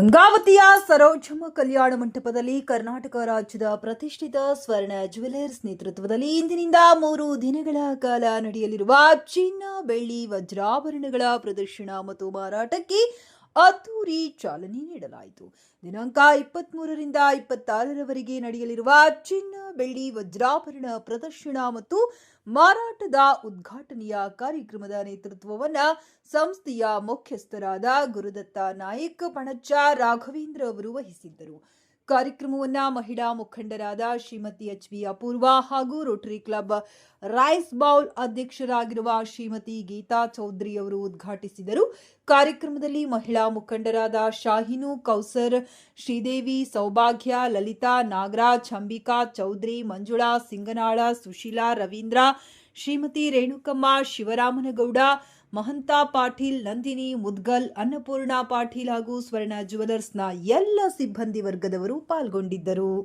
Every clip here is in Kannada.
ಗಂಗಾವತಿಯ ಸರೋಜಮ್ಮ ಕಲ್ಯಾಣ ಮಂಟಪದಲ್ಲಿ ಕರ್ನಾಟಕ ರಾಜ್ಯದ ಪ್ರತಿಷ್ಠಿತ ಸ್ವರ್ಣ ಜ್ಯುವೆಲರ್ಸ್ ನೇತೃತ್ವದಲ್ಲಿ ಇಂದಿನಿಂದ 3 ದಿನಗಳ ಕಾಲ ನಡೆಯಲಿರುವ ಚಿನ್ನ, ಬೆಳ್ಳಿ, ವಜ್ರಾಭರಣಗಳ ಪ್ರದರ್ಶನ ಮತ್ತು ಮಾರಾಟಕ್ಕೆ ಅದ್ದೂರಿ ಚಾಲನೆ ನೀಡಲಾಯಿತು. ದಿನಾಂಕ 23ರಿಂದ 26ರವರೆಗೆ ನಡೆಯಲಿರುವ ಚಿನ್ನ, ಬೆಳ್ಳಿ, ವಜ್ರಾಭರಣ ಪ್ರದರ್ಶನ ಮತ್ತು ಮಾರಾಟದ ಉದ್ಘಾಟನೆಯ ಕಾರ್ಯಕ್ರಮದ ನೇತೃತ್ವವನ್ನು ಸಂಸ್ಥೆಯ ಮುಖ್ಯಸ್ಥರಾದ ಗುರುದತ್ತ ನಾಯಕ್, ಪಣಚ್ಚ ರಾಘವೇಂದ್ರ ಅವರು ವಹಿಸಿದ್ದರು. ಕಾರ್ಯಕ್ರಮವನ್ನು ಮಹಿಳಾ ಮುಖಂಡರಾದ ಶ್ರೀಮತಿ ಎಚ್.ಬಿ. ಅಪೂರ್ವ ಹಾಗೂ ರೋಟರಿ ಕ್ಲಬ್ ರೈಸ್ ಬೌಲ್ ಅಧ್ಯಕ್ಷರಾಗಿರುವ ಶ್ರೀಮತಿ ಗೀತಾ ಚೌಧರಿ ಅವರು ಉದ್ಘಾಟಿಸಿದರು. ಕಾರ್ಯಕ್ರಮದಲ್ಲಿ ಮಹಿಳಾ ಮುಖಂಡರಾದ ಶಾಹಿನು, ಕೌಸರ್, ಶ್ರೀದೇವಿ, ಸೌಭಾಗ್ಯ, ಲಲಿತಾ, ನಾಗರಾಜ್, ಅಂಬಿಕಾ, ಚೌಧರಿ, ಮಂಜುಳಾ, ಸಿಂಗನಾಳ, ಸುಶೀಲಾ, ರವೀಂದ್ರ, ಶ್ರೀಮತಿ ರೇಣುಕಮ್ಮ, ಶಿವರಾಮನಗೌಡ, ಮಹಂತ ಪಾಟೀಲ್, ನಂದಿನಿ, ಮುದ್ಗಲ್, ಅನ್ನಪೂರ್ಣ ಪಾಟೀಲ್ ಹಾಗೂ ಸ್ವರ್ಣ ಜ್ಯುವೆಲರ್ಸ್ನ ಎಲ್ಲ ಸಿಬ್ಬಂದಿ ವರ್ಗದವರು ಪಾಲ್ಗೊಂಡಿದ್ದರು.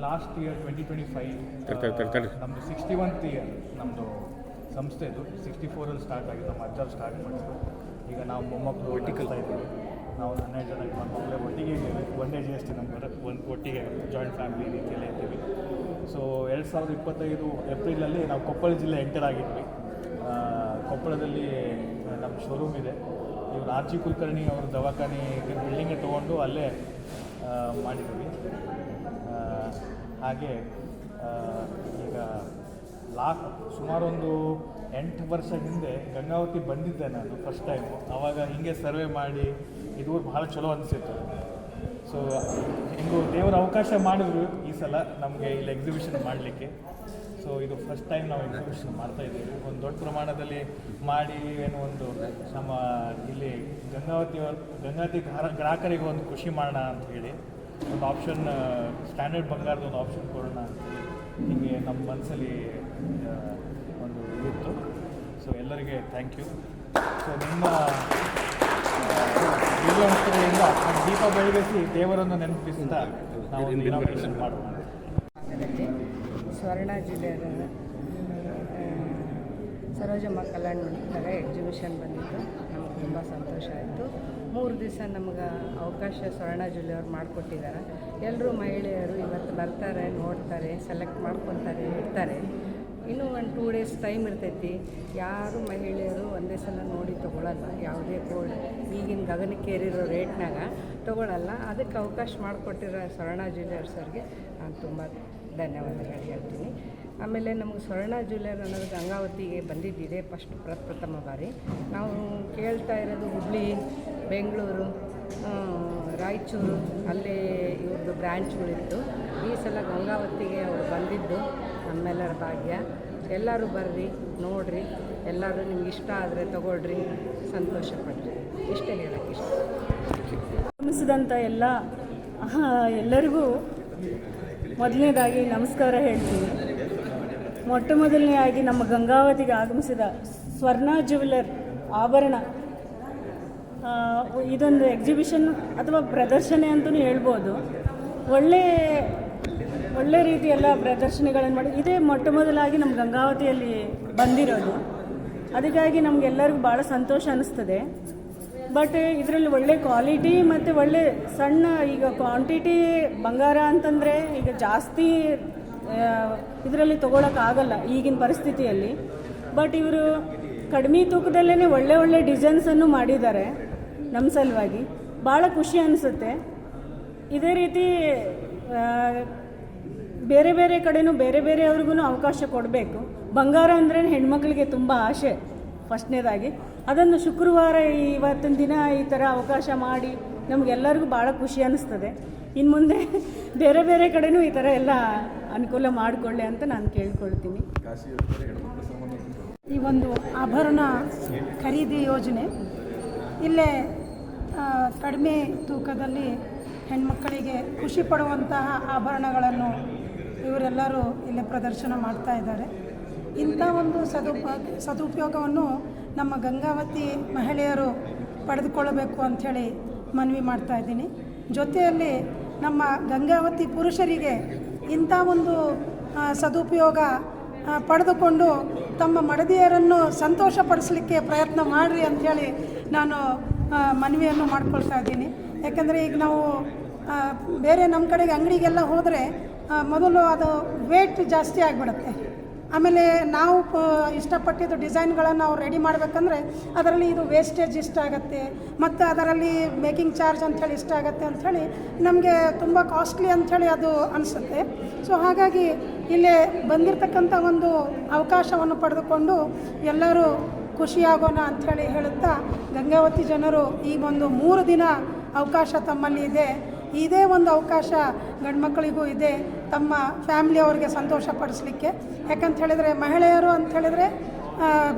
ಲಾಸ್ಟ್ ಇಯರ್ 2025 ನಮ್ಮದು 61th ಇಯರ್ ನಮ್ಮದು ಸಂಸ್ಥೆದು 64ಅಲ್ಲಿ ಸ್ಟಾರ್ಟ್ ಆಗಿದೆ. ನಮ್ಮ ಅಜ್ಜರು ಸ್ಟಾರ್ಟ್ ಮಾಡಿದ್ರು. ಈಗ ನಾವು ಮೊಮ್ಮಕ್ಕಳು ಒಟ್ಟಿಗೆಲ್ತಾ ಇದ್ದೀವಿ. ನಾವು 12 ಜನ ಮಕ್ಕಳೇ ಒಟ್ಟಿಗೆ ಇದ್ದೀವಿ. ಒಂದೇ GST ನಂಬರ್, ಒಟ್ಟಿಗೆ ಜಾಯಿಂಟ್ ಫ್ಯಾಮಿಲಿ ರೀತಿಯಲ್ಲೇ ಇದ್ದೀವಿ. ಸೊ 2025 ಏಪ್ರಿಲಲ್ಲಿ ನಾವು ಕೊಪ್ಪಳ ಜಿಲ್ಲೆ ಎಂಟರ್ ಆಗಿದ್ವಿ. ಕೊಪ್ಪಳದಲ್ಲಿ ನಮ್ಮ ಶೋರೂಮ್ ಇದೆ. ಇವರು RG ಕುಲಕರ್ಣಿ ಅವರು ದವಾಖಾನೆ ಬಿಲ್ಡಿಂಗೇ ತೊಗೊಂಡು ಅಲ್ಲೇ ಮಾಡಿದ್ದೀವಿ. ಹಾಗೆ ಈಗ ಸುಮಾರು ಒಂದು 8 ವರ್ಷ ಹಿಂದೆ ಗಂಗಾವತಿ ಬಂದಿದ್ದೆ ನಾನು ಫಸ್ಟ್ ಟೈಮು. ಆವಾಗ ಹೀಗೆ ಸರ್ವೆ ಮಾಡಿ ಇದು ಭಾಳ ಚಲೋ ಅನಿಸಿತ್ತು. ಸೊ ಹೆಂಗೂ ದೇವರು ಅವಕಾಶ ಮಾಡಿದ್ರು ಈ ಸಲ ನಮಗೆ ಇಲ್ಲಿ ಎಕ್ಸಿಬಿಷನ್ ಮಾಡಲಿಕ್ಕೆ. ಸೊ ಇದು ಫಸ್ಟ್ ಟೈಮ್ ನಾವು ಎಕ್ಸಿಬಿಷನ್ ಮಾಡ್ತಾ ಇದ್ದೀವಿ. ಒಂದು ದೊಡ್ಡ ಪ್ರಮಾಣದಲ್ಲಿ ಮಾಡಿ ಏನು ಒಂದು ನಮ್ಮ ಇಲ್ಲಿ ಗಂಗಾವತಿ ಗ್ರಾಹಕರಿಗೆ ಒಂದು ಖುಷಿ ಮಾಡೋಣ ಅಂತ ಹೇಳಿ ಒಂದು ಆಪ್ಷನ್, ಸ್ಟ್ಯಾಂಡರ್ಡ್ ಬಂಗಾರದ ಒಂದು ಆಪ್ಷನ್ ಕೊಡೋಣ ಅಂತ ಹೀಗೆ ನಮ್ಮ ಮನಸ್ಸಲ್ಲಿ ಒಂದು ಇತ್ತು. ಸೊ ಎಲ್ಲರಿಗೆ ಥ್ಯಾಂಕ್ ಯು. ಸೊ ನಿಮ್ಮ ವಿಡಿಯೋಗಳಿಂದ ದೀಪ ಬೆಳಗಿಸಿ ದೇವರನ್ನು ನೆನಪಿಸಿದ ನಾವು ಇನಾಗ್ರೇಷನ್ ಮಾಡೋಣ. ಸ್ವರ್ಣ ಜಿಲ್ಲೆಯ ಸರೋಜಮ್ಮ ಕಲ್ಯಾಣ ಮಂಟಪದಾಗ ಎಕ್ಸಿಬಿಷನ್ ಬಂದಿದ್ದು ನಮ್ಗೆ ತುಂಬ ಸಂತೋಷ ಆಯಿತು. 3 ದಿವಸ ನಮ್ಗೆ ಅವಕಾಶ ಸ್ವರ್ಣ ಜಿಲ್ಲೆಯವ್ರು ಮಾಡಿಕೊಟ್ಟಿದ್ದಾರೆ. ಎಲ್ಲರೂ ಮಹಿಳೆಯರು ಇವತ್ತು ಬರ್ತಾರೆ, ನೋಡ್ತಾರೆ, ಸೆಲೆಕ್ಟ್ ಮಾಡ್ಕೊತಾರೆ, ಇರ್ತಾರೆ. ಇನ್ನೂ ಒಂದು 2 ಡೇಸ್ ಟೈಮ್ ಇರ್ತೈತಿ. ಯಾರು ಮಹಿಳೆಯರು ಒಂದೇ ಸಲ ನೋಡಿ ತೊಗೊಳ್ಳಲ್ಲ. ಯಾವುದೇ ಗೋಲ್ಡ್ ಈಗಿನ ಗಗನಕ್ಕೇರಿರೋ ರೇಟ್ನಾಗ ತೊಗೊಳ್ಳಲ್ಲ. ಅದಕ್ಕೆ ಅವಕಾಶ ಮಾಡಿಕೊಟ್ಟಿರೋ ಸ್ವರ್ಣ ಜ್ಯುವೆಲ್ಲರ್ಸ್ ಅವ್ರಿಗೆ ನಾನು ತುಂಬ ಧನ್ಯವಾದಗಳು ಹೇಳ್ತೀನಿ. ಆಮೇಲೆ ನಮಗೆ ಸ್ವರ್ಣ ಜ್ಯುವೆಲ್ಲರ್ ಅನ್ನೋದು ಗಂಗಾವತಿಗೆ ಬಂದಿದ್ದಿದೆ ಪ್ರಥಮ ಬಾರಿ. ನಾವು ಕೇಳ್ತಾ ಇರೋದು ಹುಬ್ಳಿ, ಬೆಂಗಳೂರು, ರಾಯಚೂರು ಅಲ್ಲೇ ಇವ್ರದ್ದು ಬ್ರ್ಯಾಂಚ್ಗಳಿತ್ತು. ಈ ಸಲ ಗಂಗಾವತಿಗೆ ಅವರು ಬಂದಿದ್ದು ನಮ್ಮೆಲ್ಲರ ಭಾಗ್ಯ. ಎಲ್ಲರೂ ಬರ್ರಿ, ನೋಡಿರಿ, ಎಲ್ಲರೂ ನಿಮ್ಗೆ ಇಷ್ಟ ಆದರೆ ತೊಗೊಳ್ರಿ, ಸಂತೋಷಪಡ್ರಿ. ಇಷ್ಟೇ ಹೇಳೋಕ್ಕೆ ಇಷ್ಟ. ಆಗಮಿಸಿದಂಥ ಎಲ್ಲರಿಗೂ ಮೊದಲನೇದಾಗಿ ನಮಸ್ಕಾರ ಹೇಳ್ತೀನಿ. ಮೊದಲನೆಯಾಗಿ ನಮ್ಮ ಗಂಗಾವತಿಗೆ ಆಗಮಿಸಿದ ಸ್ವರ್ಣ ಜ್ಯುವೆಲ್ಲರ್ ಆಭರಣ, ಇದೊಂದು ಎಕ್ಸಿಬಿಷನ್ ಅಥವಾ ಪ್ರದರ್ಶನ ಅಂತಲೂ ಹೇಳ್ಬೋದು. ಒಳ್ಳೆ ರೀತಿಯೆಲ್ಲ ಪ್ರದರ್ಶನಗಳನ್ನು ಮಾಡಿ ಇದೇ ಮೊದಲಾಗಿ ನಮ್ಮ ಗಂಗಾವತಿಯಲ್ಲಿ ಬಂದಿರೋದು. ಅದಕ್ಕಾಗಿ ನಮಗೆಲ್ಲರಿಗೂ ಭಾಳ ಸಂತೋಷ ಅನ್ನಿಸ್ತದೆ. ಬಟ್ ಇದರಲ್ಲಿ ಒಳ್ಳೆ ಕ್ವಾಲಿಟಿ ಮತ್ತು ಒಳ್ಳೆ ಸಣ್ಣ, ಈಗ ಕ್ವಾಂಟಿಟಿ ಬಂಗಾರ ಅಂತಂದರೆ ಈಗ ಜಾಸ್ತಿ ಇದರಲ್ಲಿ ತೊಗೊಳಕ್ಕಾಗಲ್ಲ ಈಗಿನ ಪರಿಸ್ಥಿತಿಯಲ್ಲಿ. ಬಟ್ ಇವರು ಕಡಿಮೆ ತೂಕದಲ್ಲೇ ಒಳ್ಳೆ ಡಿಸೈನ್ಸನ್ನು ಮಾಡಿದ್ದಾರೆ. ನಮ್ಮ ಸಲುವಾಗಿ ಭಾಳ ಖುಷಿ ಅನಿಸುತ್ತೆ. ಇದೇ ರೀತಿ ಬೇರೆ ಕಡೆನೂ ಬೇರೆಯವ್ರಿಗೂ ಅವಕಾಶ ಕೊಡಬೇಕು. ಬಂಗಾರ ಅಂದರೆ ಹೆಣ್ಮಕ್ಳಿಗೆ ತುಂಬ ಆಸೆ ಫಸ್ಟ್ನೇದಾಗಿ. ಅದನ್ನು ಶುಕ್ರವಾರ ಇವತ್ತಿನ ದಿನ ಈ ಥರ ಅವಕಾಶ ಮಾಡಿ ನಮಗೆಲ್ಲರಿಗೂ ಭಾಳ ಖುಷಿ ಅನ್ನಿಸ್ತದೆ. ಇನ್ನು ಮುಂದೆ ಬೇರೆ ಕಡೆನೂ ಈ ಥರ ಎಲ್ಲ ಅನುಕೂಲ ಮಾಡಿಕೊಳ್ಳಿ ಅಂತ ನಾನು ಕೇಳ್ಕೊಳ್ತೀನಿ. ಈ ಒಂದು ಆಭರಣ ಖರೀದಿ ಯೋಜನೆ ಇಲ್ಲೇ ಕಡಿಮೆ ತೂಕದಲ್ಲಿ ಹೆಣ್ಮಕ್ಕಳಿಗೆ ಖುಷಿ ಪಡುವಂತಹ ಆಭರಣಗಳನ್ನು ಇವರೆಲ್ಲರೂ ಇಲ್ಲೇ ಪ್ರದರ್ಶನ ಮಾಡ್ತಾ ಇದ್ದಾರೆ. ಇಂಥ ಒಂದು ಸದುಪಯೋಗವನ್ನು ನಮ್ಮ ಗಂಗಾವತಿ ಮಹಿಳೆಯರು ಪಡೆದುಕೊಳ್ಳಬೇಕು ಅಂಥೇಳಿ ಮನವಿ ಮಾಡ್ತಾ ಇದ್ದೀನಿ. ಜೊತೆಯಲ್ಲಿ ನಮ್ಮ ಗಂಗಾವತಿ ಪುರುಷರಿಗೆ ಇಂಥ ಒಂದು ಸದುಪಯೋಗ ಪಡೆದುಕೊಂಡು ತಮ್ಮ ಮಡದಿಯರನ್ನು ಸಂತೋಷಪಡಿಸಲಿಕ್ಕೆ ಪ್ರಯತ್ನ ಮಾಡಿರಿ ಅಂಥೇಳಿ ನಾನು ಮನವಿಯನ್ನು ಮಾಡ್ಕೊಳ್ತಾ ಇದ್ದೀನಿ. ಯಾಕಂದರೆ ಈಗ ನಾವು ಬೇರೆ ನಮ್ಮ ಕಡೆಗೆ ಅಂಗಡಿಗೆಲ್ಲ ಹೋದರೆ ಮೊದಲು ಅದು ವೇಟ್ ಜಾಸ್ತಿ ಆಗಿಬಿಡುತ್ತೆ. ಆಮೇಲೆ ನಾವು ಇಷ್ಟಪಟ್ಟಿದ್ದು ಡಿಸೈನ್ಗಳನ್ನು ಅವ್ರು ರೆಡಿ ಮಾಡಬೇಕಂದ್ರೆ ಅದರಲ್ಲಿ ಇದು ವೇಸ್ಟೇಜ್ ಇಷ್ಟ ಆಗುತ್ತೆ, ಮತ್ತು ಅದರಲ್ಲಿ ಮೇಕಿಂಗ್ ಚಾರ್ಜ್ ಅಂಥೇಳಿ ಇಷ್ಟ ಆಗುತ್ತೆ ಅಂಥೇಳಿ ನಮಗೆ ತುಂಬ ಕಾಸ್ಟ್ಲಿ ಅಂಥೇಳಿ ಅದು ಅನಿಸುತ್ತೆ. ಸೊ ಹಾಗಾಗಿ ಇಲ್ಲೇ ಬಂದಿರತಕ್ಕಂಥ ಒಂದು ಅವಕಾಶವನ್ನು ಪಡೆದುಕೊಂಡು ಎಲ್ಲರೂ ಖುಷಿಯಾಗೋಣ ಅಂಥೇಳಿ ಹೇಳುತ್ತಾ, ಗಂಗಾವತಿ ಜನರು ಈ ಒಂದು 3 ದಿನ ಅವಕಾಶ ತಮ್ಮಲ್ಲಿ ಇದೆ. ಇದೇ ಒಂದು ಅವಕಾಶ ಗಂಡ್ಮಕ್ಕಳಿಗೂ ಇದೆ ತಮ್ಮ ಫ್ಯಾಮ್ಲಿಯವ್ರಿಗೆ ಸಂತೋಷ ಪಡಿಸ್ಲಿಕ್ಕೆ. ಯಾಕಂತ ಹೇಳಿದರೆ ಮಹಿಳೆಯರು ಅಂಥೇಳಿದರೆ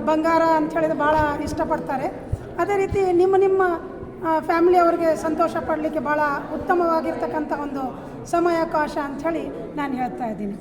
ಬಂಗಾರ ಅಂಥೇಳಿದ್ರೆ ಭಾಳ ಇಷ್ಟಪಡ್ತಾರೆ. ಅದೇ ರೀತಿ ನಿಮ್ಮ ಫ್ಯಾಮ್ಲಿಯವ್ರಿಗೆ ಸಂತೋಷ ಪಡಲಿಕ್ಕೆ ಭಾಳ ಉತ್ತಮವಾಗಿರ್ತಕ್ಕಂಥ ಒಂದು ಸಮಯಾವಕಾಶ ಅಂಥೇಳಿ ನಾನು ಹೇಳ್ತಾ ಇದ್ದೀನಿ.